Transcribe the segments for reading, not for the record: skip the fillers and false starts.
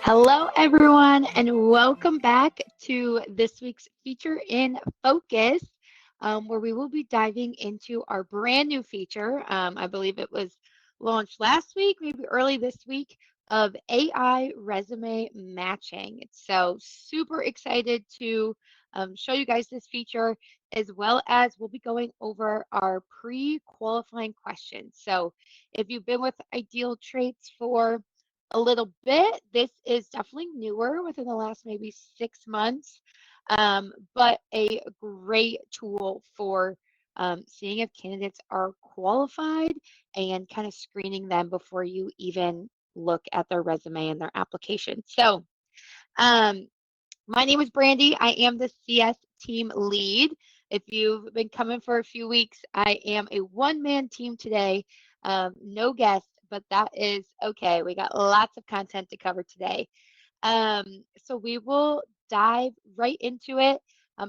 Hello, everyone, and welcome back to this week's Feature in Focus, where we will be diving into our brand new feature. I believe it was launched last week, maybe early this week, of AI resume matching. So, super excited to show you guys this feature, as well as we'll be going over our pre qualifying questions. So, if you've been with Ideal Traits for a little bit. This is definitely newer within the last maybe 6 months, but a great tool for seeing if candidates are qualified and kind of screening them before you even look at their resume and their application. So, um, my name is Brandy. I am the CS team lead. If you've been coming for a few weeks, I am a one-man team today. No guests, but that is okay. We got lots of content to cover today. So we will dive right into it.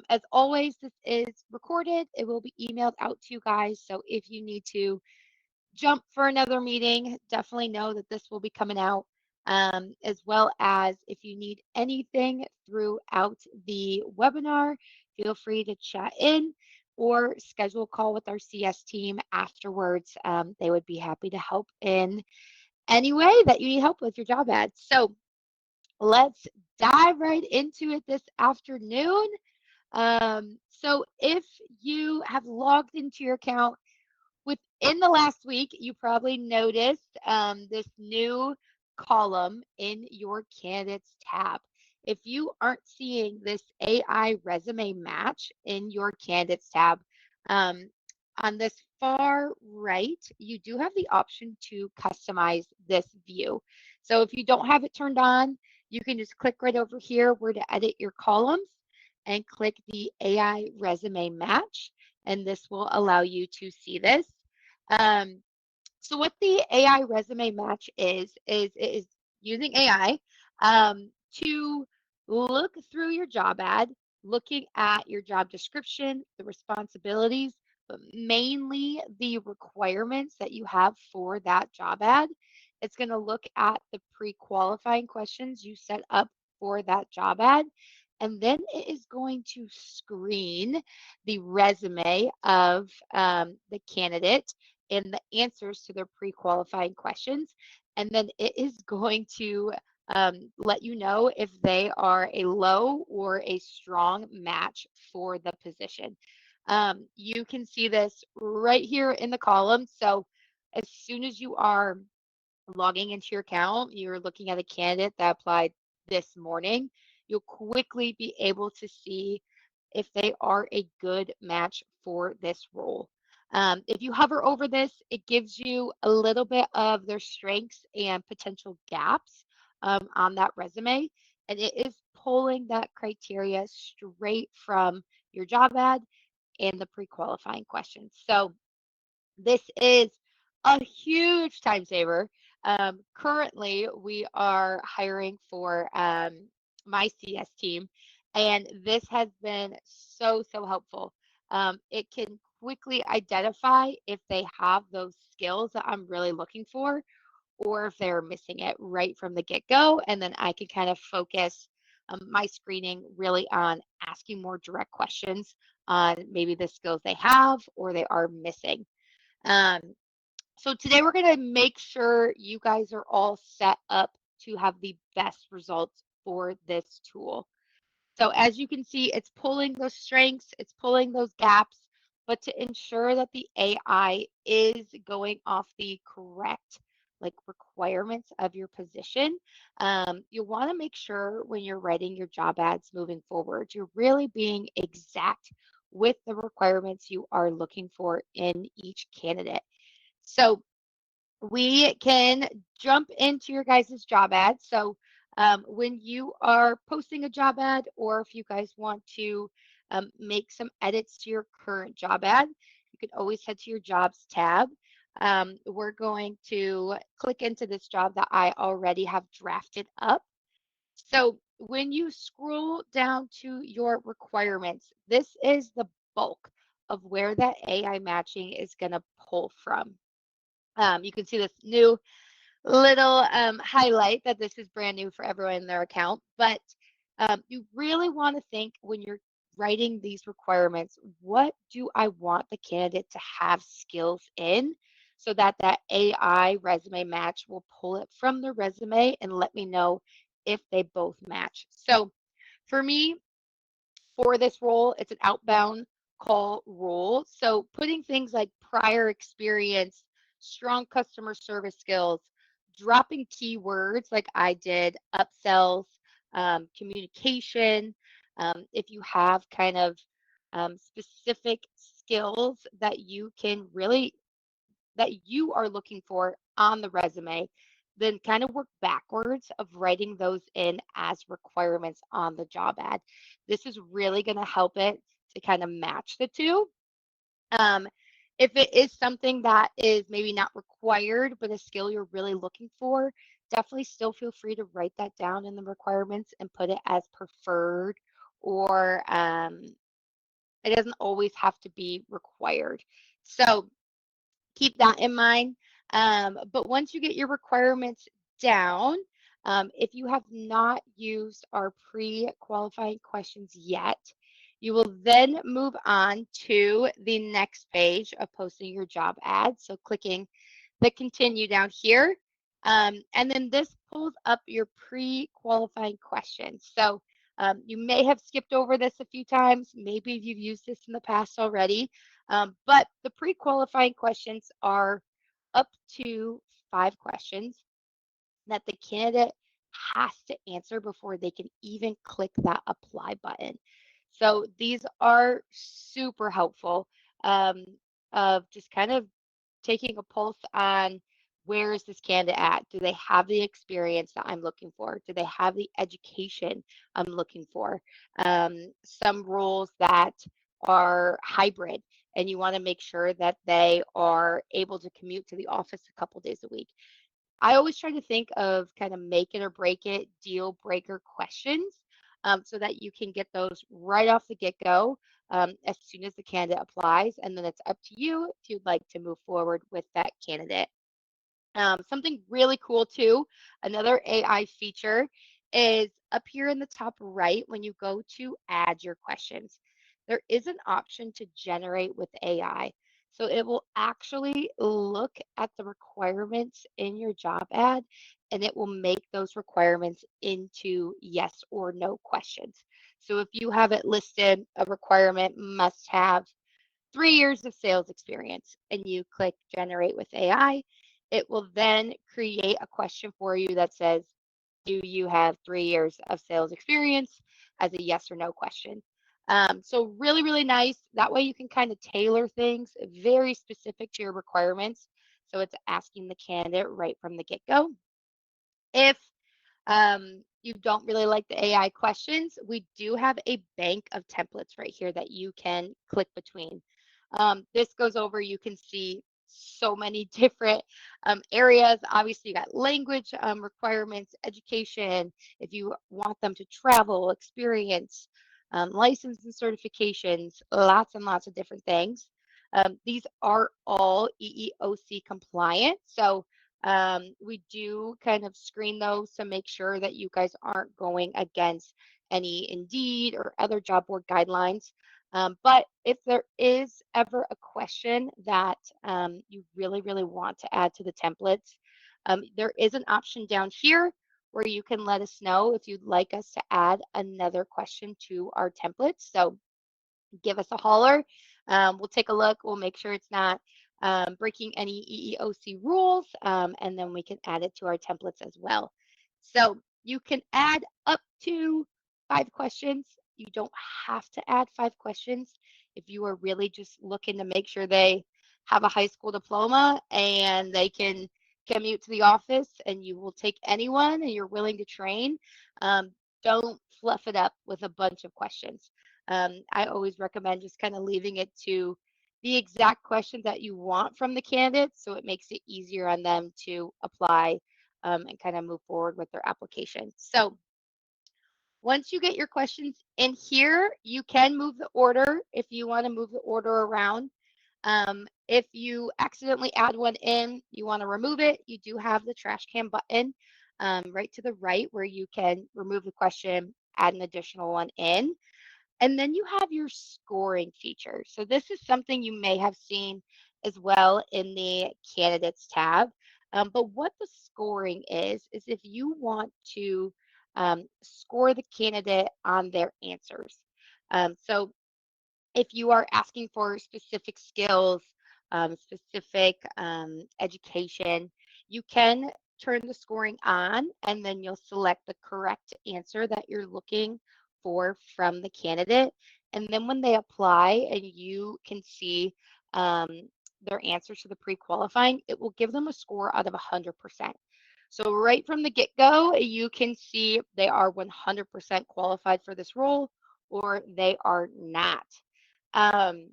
As always, this is recorded. It will be emailed out to you guys. So if you need to jump for another meeting, definitely know that this will be coming out. As well as if you need anything throughout the webinar, feel free to chat in or schedule a call with our CS team afterwards. They would be happy to help in any way that you need help with your job ads. So let's dive right into it this afternoon. So if you have logged into your account, within the last week, you probably noticed this new column in your candidates tab. If you aren't seeing this AI resume match in your candidates tab, um, on this far right, you do have the option to customize this view. So if you don't have it turned on, you can just click right over here where to edit your columns and click the AI resume match, and this will allow you to see this. Um, so what the AI resume match is it is using AI to look through your job ad, looking at your job description, the responsibilities, but mainly the requirements that you have for that job ad. It's going to look at the pre-qualifying questions you set up for that job ad, and then it is going to screen the resume of the candidate and the answers to their pre-qualifying questions. And then it is going to let you know if they are a low or a strong match for the position. You can see this right here in the column. So as soon as you are logging into your account, you're looking at a candidate that applied this morning, you'll quickly be able to see if they are a good match for this role. If you hover over this, it gives you a little bit of their strengths and potential gaps on that resume. And it is pulling that criteria straight from your job ad and the pre qualifying questions. So this is a huge time saver. Currently, we are hiring for my CS team, and this has been so helpful. It can quickly identify if they have those skills that I'm really looking for, or if they're missing it right from the get go. And then I can kind of focus my screening really on asking more direct questions on maybe the skills they have or they are missing. Um, so today we're going to make sure you guys are all set up to have the best results for this tool. So as you can see, it's pulling those strengths, it's pulling those gaps, but to ensure that the AI is going off the correct requirements of your position, you want to make sure when you're writing your job ads moving forward, you're really being exact with the requirements you are looking for in each candidate. So we can jump into your guys' job ad. So when you are posting a job ad, or if you guys want to make some edits to your current job ad, you can always head to your jobs tab. We're going to click into this job that I already have drafted up. So when you scroll down to your requirements, this is the bulk of where that AI matching is going to pull from. You can see this new little highlight that this is brand new for everyone in their account. But you really want to think when you're writing these requirements, what do I want the candidate to have skills in so that that AI resume match will pull it from the resume and let me know if they both match. So for me, for this role, it's an outbound call role. So putting things like prior experience, strong customer service skills, dropping keywords like I did, upsells, communication. If you have kind of specific skills that you can really that you are looking for on the resume, then kind of work backwards of writing those in as requirements on the job ad. This is really going to help it to kind of match the two. Um, if it is something that is maybe not required, but a skill you're really looking for, definitely still feel free to write that down in the requirements and put it as preferred, or it doesn't always have to be required. So keep that in mind. But once you get your requirements down, if you have not used our pre-qualifying questions yet, you will then move on to the next page of posting your job ad. So clicking the continue down here. And then this pulls up your pre-qualifying questions. So you may have skipped over this a few times. Maybe you've used this in the past already. But the pre-qualifying questions are up to 5 questions that the candidate has to answer before they can even click that apply button. So these are super helpful um, of just kind of taking a pulse on where is this candidate at? Do they have the experience that I'm looking for? Do they have the education I'm looking for? Some roles that are hybrid, and you want to make sure that they are able to commute to the office a couple days a week. I always try to think of kind of make it or break it, deal breaker questions, so that you can get those right off the get go as soon as the candidate applies. And then it's up to you if you'd like to move forward with that candidate. Something really cool too, another AI feature is up here in the top right when you go to add your questions. There is an option to generate with AI. So it will actually look at the requirements in your job ad and it will make those requirements into yes or no questions. So if you have it listed, a requirement must have 3 years of sales experience and you click generate with AI, it will then create a question for you that says, do you have 3 years of sales experience as a yes or no question? So really, really nice. That way you can kind of tailor things very specific to your requirements. So it's asking the candidate right from the get-go. If you don't really like the AI questions, we do have a bank of templates right here that you can click between. This goes over, you can see so many different areas. Obviously, you got language requirements, education, if you want them to travel, experience, license and certifications, lots and lots of different things. These are all EEOC compliant. So we do kind of screen those to make sure that you guys aren't going against any Indeed or other job board guidelines. But if there is ever a question that you really, really want to add to the templates, there is an option down here where you can let us know if you'd like us to add another question to our templates. So give us a holler. We'll take a look. We'll make sure it's not breaking any EEOC rules, and then we can add it to our templates as well. So you can add up to 5 questions. You don't have to add 5 questions if you are really just looking to make sure they have a high school diploma and they can commute to the office and you will take anyone and you're willing to train. Um, don't fluff it up with a bunch of questions. I always recommend just kind of leaving it to the exact questions that you want from the candidates so it makes it easier on them to apply and kind of move forward with their application. So once you get your questions in here, you can move the order if you want to move the order around. If you accidentally add one in, you want to remove it, you do have the trash can button right to the right where you can remove the question, add an additional one in. And then you have your scoring feature. So this is something you may have seen as well in the candidates tab. But what the scoring is if you want to score the candidate on their answers. So if you are asking for specific skills, specific education, you can turn the scoring on and then you'll select the correct answer that you're looking for from the candidate. And then when they apply and you can see um, their answers to the pre-qualifying, it will give them a score out of 100%. So right from the get-go, you can see they are 100% qualified for this role or they are not. Um,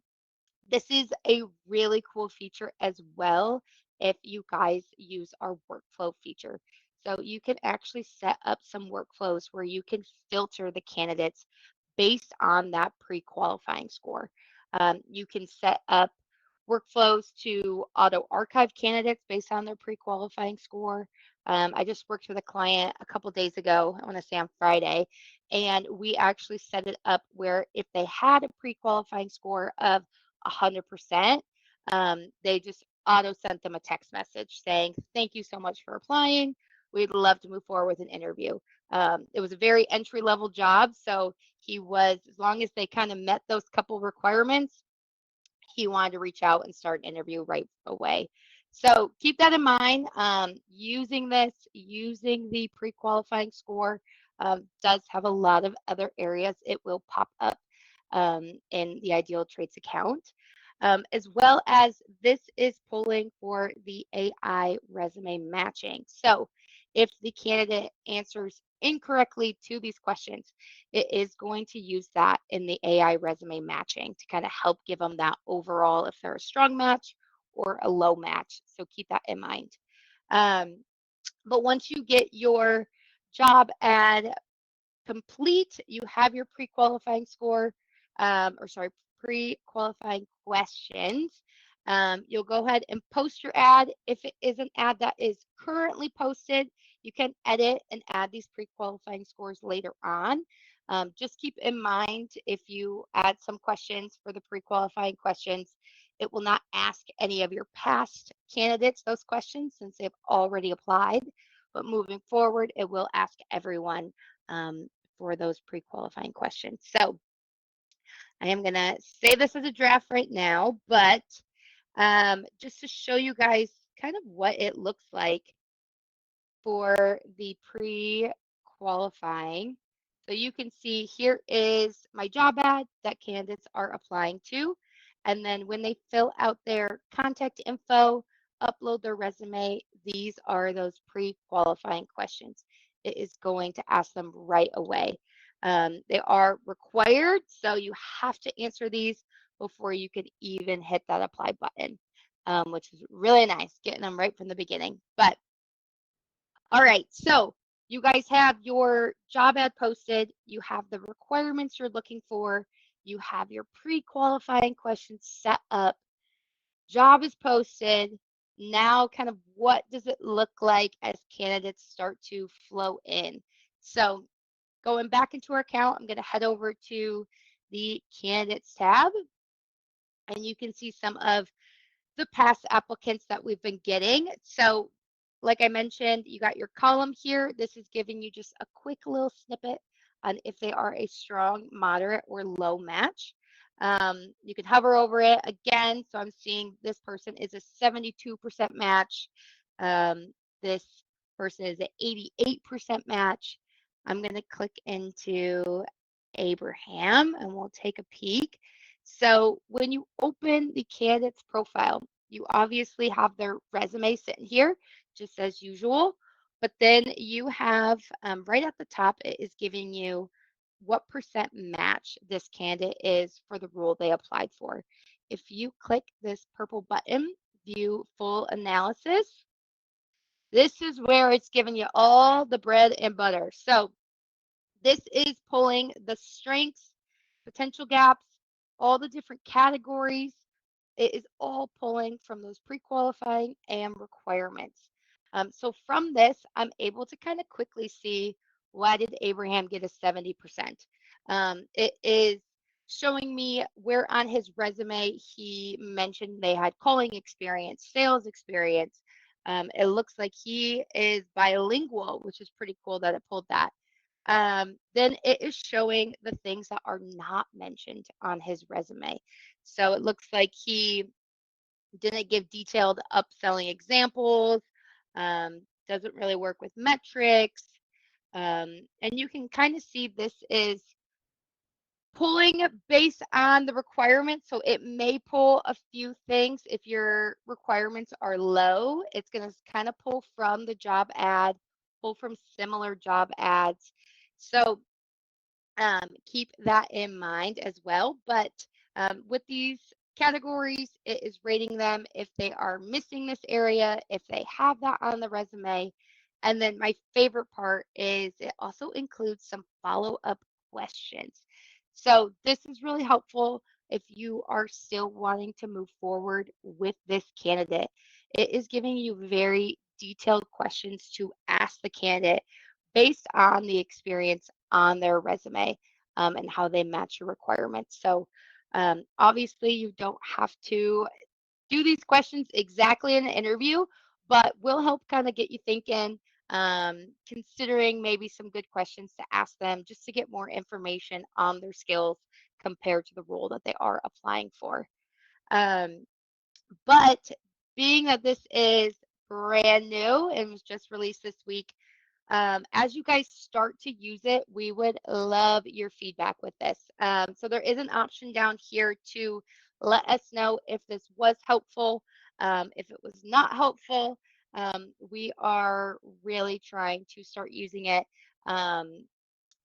this is a really cool feature as well if you guys use our workflow feature. So you can actually set up some workflows where you can filter the candidates based on that pre-qualifying score. You can set up workflows to auto archive candidates based on their pre-qualifying score. I just worked with a client a couple days ago, I want to say on Friday, and we actually set it up where if they had a pre-qualifying score of 100%, they just auto sent them a text message saying, "Thank you so much for applying. We'd love to move forward with an interview." It was a very entry level job. So he was, as long as they kind of met those couple requirements, he wanted to reach out and start an interview right away. So keep that in mind. Using the pre-qualifying score does have a lot of other areas it will pop up in the Ideal Traits account. As well as this is pulling for the AI resume matching. So if the candidate answers incorrectly to these questions, it is going to use that in the AI resume matching to kind of help give them that overall if they're a strong match or a low match. So keep that in mind. Um, but once you get your job ad complete, you have your pre-qualifying score, or sorry, pre-qualifying questions. You'll go ahead and post your ad. If it is an ad that is currently posted, you can edit and add these pre-qualifying scores later on. Just keep in mind if you add some questions for the pre-qualifying questions, it will not ask any of your past candidates those questions since they've already applied. But moving forward, it will ask everyone um, for those pre-qualifying questions. So I am going to say this as a draft right now, but just to show you guys kind of what it looks like for the pre-qualifying. So you can see here is my job ad that candidates are applying to. And then when they fill out their contact info, upload their resume, these are those pre-qualifying questions. It is going to ask them right away. They are required, so you have to answer these before you can even hit that apply button, which is really nice, getting them right from the beginning. But all right, so you guys have your job ad posted, you have the requirements you're looking for, you have your pre-qualifying questions set up, job is posted. Now, kind of what does it look like as candidates start to flow in? So going back into our account, I'm going to head over to the candidates tab, and you can see some of the past applicants that we've been getting. So like I mentioned, you got your column here. This is giving you just a quick little snippet on if they are a strong, moderate, or low match. You can hover over it again. So I'm seeing this person is a 72% match. This person is an 88% match. I'm going to click into Abraham and we'll take a peek. So when you open the candidate's profile, you obviously have their resume sitting here, just as usual. But then you have right at the top, it is giving you what percent match this candidate is for the role they applied for. If you click this purple button, view full analysis, this is where it's giving you all the bread and butter. So this is pulling the strengths, potential gaps, all the different categories. it is all pulling from those pre-qualifying and requirements. So from this, I'm able to kind of quickly see, why did Abraham get a 70%? It is showing me where on his resume he mentioned they had calling experience, sales experience. It looks like he is bilingual, which is pretty cool that it pulled that. Then it is showing the things that are not mentioned on his resume. So it looks like he didn't give detailed upselling examples, doesn't really work with metrics. And you can kind of see this is pulling based on the requirements. So it may pull a few things. If your requirements are low, it's going to kind of pull from the job ad, pull from similar job ads. So keep that in mind as well. But with these categories, it is rating them if they are missing this area, if they have that on the resume. And then my favorite part is it also includes some follow-up questions. So this is really helpful if you are still wanting to move forward with this candidate. It is giving you very detailed questions to ask the candidate based on the experience on their resume, and how they match your requirements. So obviously you don't have to do these questions exactly in an interview, but will help kind of get you thinking, considering maybe some good questions to ask them just to get more information on their skills compared to the role that they are applying for. Um, but being that this is brand new and was just released this week, as you guys start to use it, we would love your feedback with this. So there is an option down here to let us know if this was helpful, if it was not helpful. We are really trying to start using it.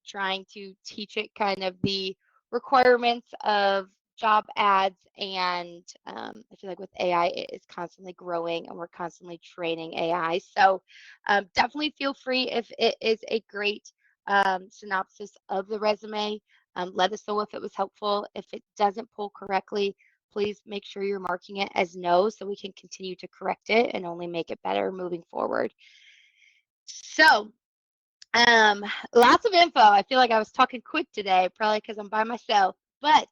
Trying to teach it kind of the requirements of job ads. And I feel like with AI, it is constantly growing and we're constantly training AI. So definitely feel free if it is a great synopsis of the resume. Let us know if it was helpful. If it doesn't pull correctly, please make sure you're marking it as no so we can continue to correct it and only make it better moving forward. So um, lots of info. I feel like I was talking quick today, probably because I'm by myself. But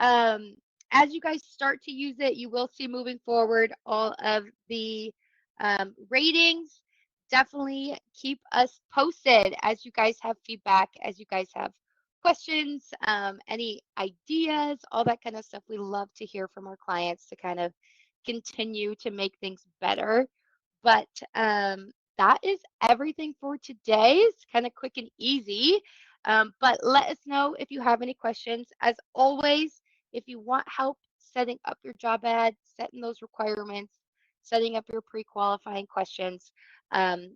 um, as you guys start to use it, you will see moving forward all of the ratings. Definitely keep us posted as you guys have feedback, as you guys have questions, any ideas, all that kind of stuff. We love to hear from our clients to kind of continue to make things better. But that is everything for today. It's kind of quick and easy. But let us know if you have any questions. As always, if you want help setting up your job ad, setting those requirements, setting up your pre-qualifying questions,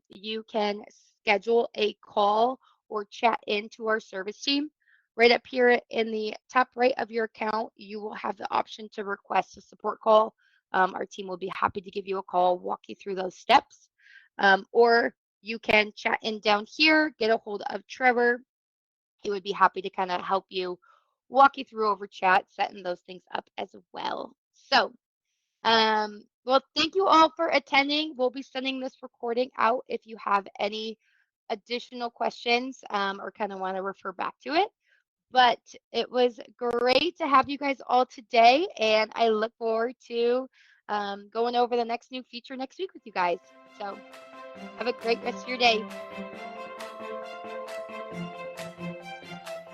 you can schedule a call or chat into our service team. Right up here in the top right of your account, you will have the option to request a support call. Our team will be happy to give you a call, walk you through those steps. Or you can chat in down here, get a hold of Trevor. He would be happy to kind of help you, walk you through over chat, setting those things up as well. So, well, thank you all for attending. We'll be sending this recording out if you have any additional questions, or kind of want to refer back to it. But it was great to have you guys all today, and I look forward to going over the next new feature next week with you guys. So have a great rest of your day.